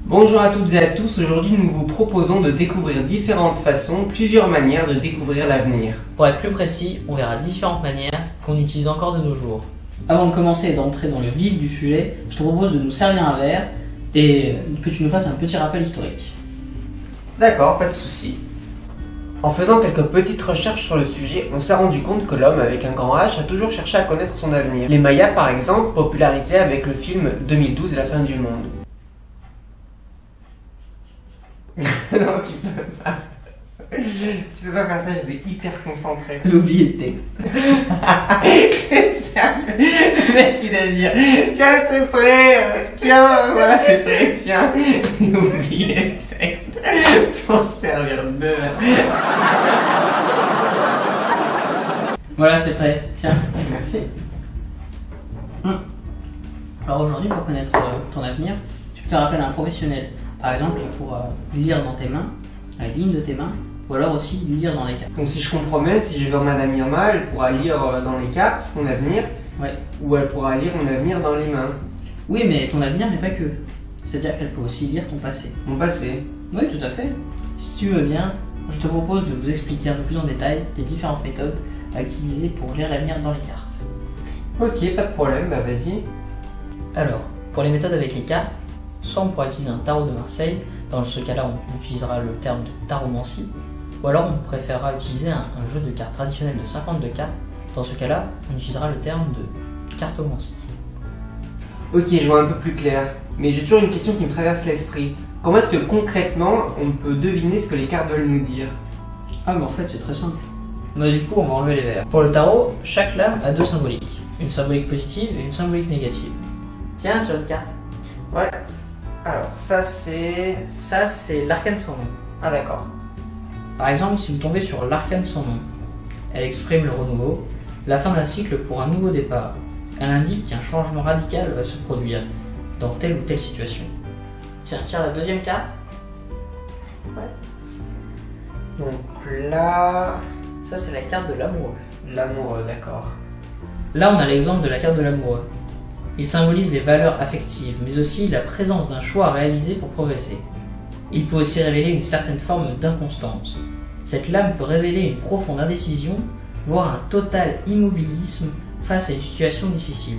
Bonjour à toutes et à tous, aujourd'hui nous vous proposons de découvrir différentes façons, plusieurs manières de découvrir l'avenir. Pour être plus précis, on verra différentes manières qu'on utilise encore de nos jours. Avant de commencer et d'entrer dans le vif du sujet, je te propose de nous servir un verre et que tu nous fasses un petit rappel historique. D'accord, pas de souci. En faisant quelques petites recherches sur le sujet, on s'est rendu compte que l'homme avec un grand H a toujours cherché à connaître son avenir. Les Mayas par exemple, popularisés avec le film 2012 et la fin du monde. Non, tu peux pas. Tu peux pas faire ça, j'étais hyper concentré. J'ai oublié le texte. Le mec il a dit tiens c'est prêt, tiens voilà c'est prêt, tiens. J'ai oublié le texte pour servir de verre. Voilà, c'est prêt. Tiens. Merci. Alors aujourd'hui, pour connaître ton avenir, tu peux faire appel à un professionnel. Par exemple, il pourra lire dans tes mains, à la ligne de tes mains, ou alors aussi lire dans les cartes. Donc si je comprends bien, si je veux Madame Irma, elle pourra lire dans les cartes mon avenir, Ouais. ou elle pourra lire mon avenir dans les mains. Oui, mais ton avenir n'est pas que. C'est-à-dire qu'elle peut aussi lire ton passé. Mon passé. Oui, tout à fait. Si tu veux bien, je te propose de vous expliquer un peu plus en détail les différentes méthodes à utiliser pour lire l'avenir dans les cartes. Ok, pas de problème, bah vas-y. Alors, pour les méthodes avec les cartes, soit on pourra utiliser un tarot de Marseille, dans ce cas-là on utilisera le terme de taromancie, ou alors on préférera utiliser un jeu de cartes traditionnel de 52 cartes, dans ce cas-là on utilisera le terme de cartomancie. Ok, je vois un peu plus clair. Mais j'ai toujours une question qui me traverse l'esprit. Comment est-ce que concrètement on peut deviner ce que les cartes veulent nous dire? Ah, mais en fait, c'est très simple. Mais du coup on va enlever les verres. Pour le tarot, chaque lame a deux symboliques, une symbolique positive et une symbolique négative. Tiens, sur une carte. Ouais. Alors, ça c'est... Ça c'est l'arcane sans nom. Ah d'accord. Par exemple, si vous tombez sur l'arcane sans nom, elle exprime le renouveau, la fin d'un cycle pour un nouveau départ. Elle indique qu'un changement radical va se produire dans telle ou telle situation. Tiens, la deuxième carte. Donc là... Ça, c'est la carte de l'amoureux. L'amour, d'accord. Là, on a l'exemple de la carte de l'amoureux. Il symbolise les valeurs affectives, mais aussi la présence d'un choix à réaliser pour progresser. Il peut aussi révéler une certaine forme d'inconstance. Cette lame peut révéler une profonde indécision, voire un total immobilisme face à une situation difficile.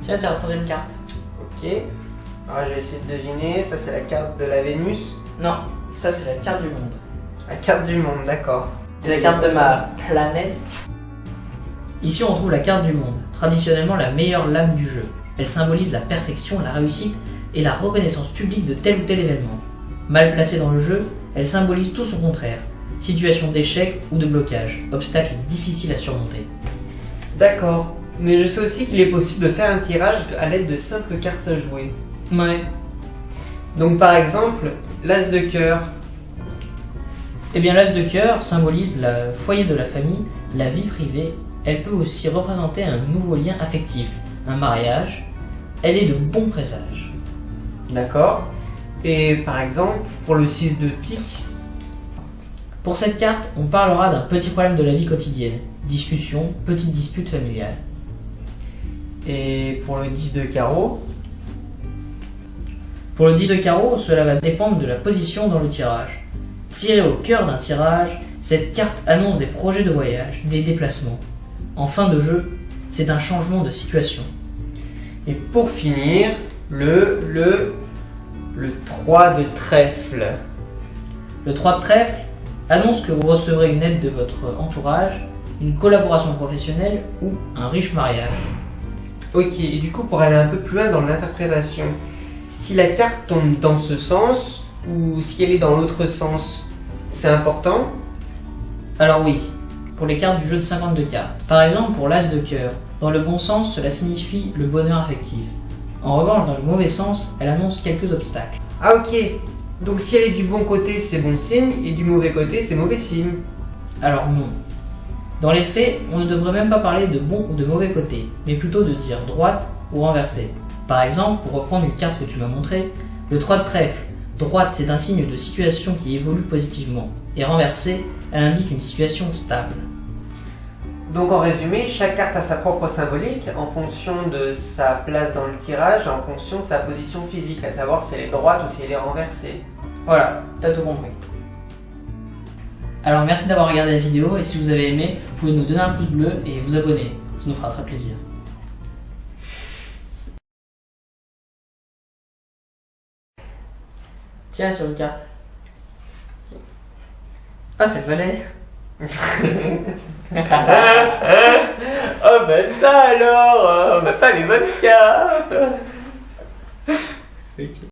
Tiens, la troisième carte. Ok. Alors je vais essayer de deviner. Ça c'est la carte de la Vénus. Non, ça c'est la carte du monde. La carte du monde, d'accord. C'est la carte de ma planète. Ici on retrouve la carte du monde, traditionnellement la meilleure lame du jeu. Elle symbolise la perfection, la réussite et la reconnaissance publique de tel ou tel événement. Mal placée dans le jeu, elle symbolise tout son contraire. Situation d'échec ou de blocage, obstacle difficile à surmonter. D'accord. Mais je sais aussi qu'il est possible de faire un tirage à l'aide de simples cartes à jouer. Ouais. Donc par exemple, l'as de cœur. Eh bien l'as de cœur symbolise le foyer de la famille, la vie privée. Elle peut aussi représenter un nouveau lien affectif, un mariage. Elle est de bons présages. D'accord. Et par exemple, pour le 6 de pique. Pour cette carte, on parlera d'un petit problème de la vie quotidienne, discussion, petite dispute familiale. Et pour le 10 de carreau. Pour le 10 de carreau, cela va dépendre de la position dans le tirage. Tirée au cœur d'un tirage, cette carte annonce des projets de voyage, des déplacements. En fin de jeu, c'est un changement de situation. Et pour finir, le 3 de trèfle. Le 3 de trèfle annonce que vous recevrez une aide de votre entourage, une collaboration professionnelle ou un riche mariage. Ok, et du coup pour aller un peu plus loin dans l'interprétation, si la carte tombe dans ce sens ou si elle est dans l'autre sens, c'est important? Alors oui, pour les cartes du jeu de 52 cartes. Par exemple pour l'as de cœur, dans le bon sens cela signifie le bonheur affectif. En revanche dans le mauvais sens, elle annonce quelques obstacles. Ah ok, donc si elle est du bon côté c'est bon signe et du mauvais côté c'est mauvais signe. Alors non. Dans les faits, on ne devrait même pas parler de bon ou de mauvais côté, mais plutôt de dire droite ou renversée. Par exemple, pour reprendre une carte que tu m'as montrée, le 3 de trèfle, droite c'est un signe de situation qui évolue positivement, et renversée, elle indique une situation stable. Donc en résumé, chaque carte a sa propre symbolique en fonction de sa place dans le tirage, en fonction de sa position physique, à savoir si elle est droite ou si elle est renversée. Voilà, t'as tout compris. Alors merci d'avoir regardé la vidéo et si vous avez aimé, vous pouvez nous donner un pouce bleu et vous abonner, ça nous fera très plaisir. Tiens, sur une carte. Ah, c'est le valet. Oh ben ça alors, on n'a pas les bonnes cartes. Ok.